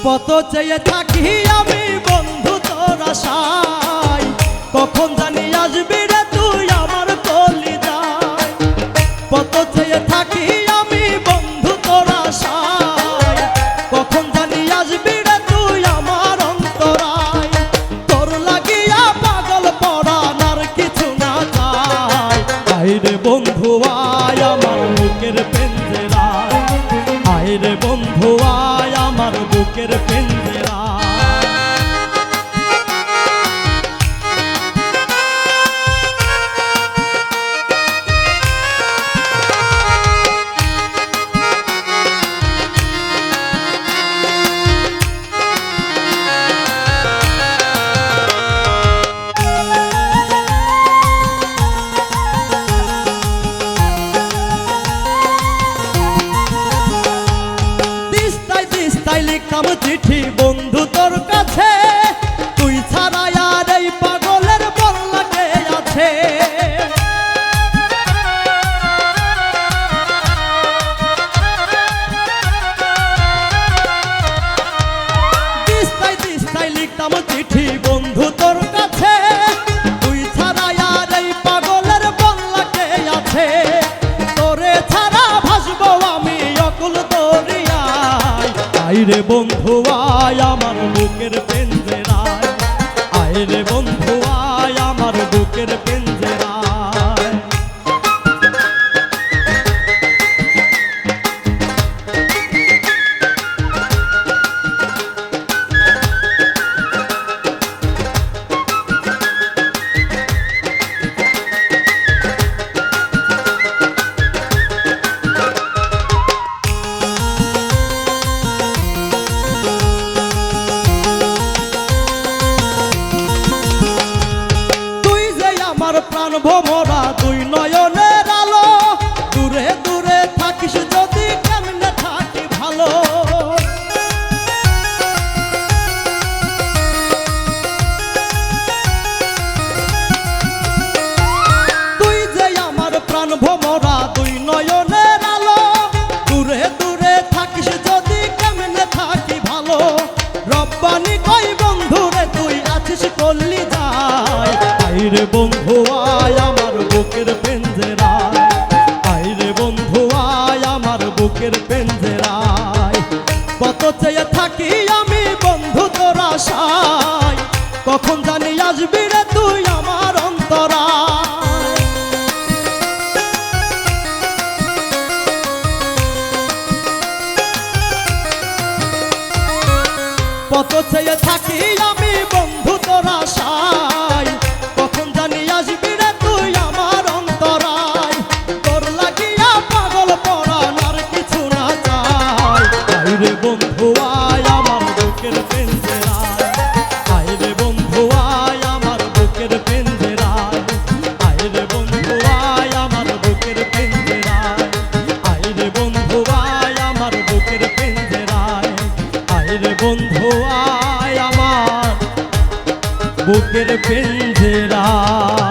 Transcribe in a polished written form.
কত চেয়ে থাকি আমি বন্ধু তোর আশায়, কখন জানি আসবি রে তুই আমার কলিজায়। কত চেয়ে থাকি আমি বন্ধু তোর আশায়, কখন জানি আসবি রে তুই আমার অন্তরায়। তোর লাগিয়া পাগল পরাণ আর কিছু না চাই। আয় রে বন্ধু আয় আমার বুকের পেঞ্জেরায়, আয় রে বন্ধু আয় আমার বুকের পেঞ্জেরায়। লিখতাম চিঠি বন্ধু তোর কাছে, তুই ছাড়া আর এই পাগলের বল লাগে আছে। দিস্তায় লিখতাম চিঠি বন্ধু তোর কাছে, তুই ছাড়া আর এই পাগলের বল লাগে আছে। তোরে ছাড়া ভাসবো আমি অকুল দরিয়ায়। আয় রে বন্ধু আয় আমার বুকের পেঞ্জেরায়, আয় রে বন্ধু আয় আমার বুকের পেঞ্জেরায়। প্রাণ ভোমরা দুই নয়নের আলো, দূরে দূরে থাকিস যদি কেমনে থাকি ভালো। তুই যে আমার প্রাণ ভোমরা দুই নয়নের আলো, দূরে দূরে থাকিস যদি কেমনে থাকি ভালো। রব্বানি কই বন্ধুরে তুই আছিস কলিজায়। আয় রে বন্ধু আয় আমার বুকের পেঞ্জেরায়, আয় রে বন্ধু আয় আমার বুকের পেঞ্জেরায়। কত চেয়ে থাকি আমি বন্ধু তোর আশায়, কখন জানি আসবি রে তুই আমার অন্তরায়। কত চেয়ে থাকি আমি বন্ধু তোর আশায়, কখন জানি আসবি রে তুই আমার অন্তরায়। তোর লাগিয়া পাগল পরাণ আর কিছু না চাই। আয় রে বন্ধু আয় আমার বুকের পেঞ্জেরায়, আয় রে বন্ধু আয় আমার বুকের পেঞ্জেরায়, আয় রে বন্ধু আয় আমার বুকের পেঞ্জেরায়, আয় রে বন্ধু আয় আমার বুকের পেঞ্জেরায়, আয় রে বন্ধু আয় আমার বুকের পেঞ্জেরায়।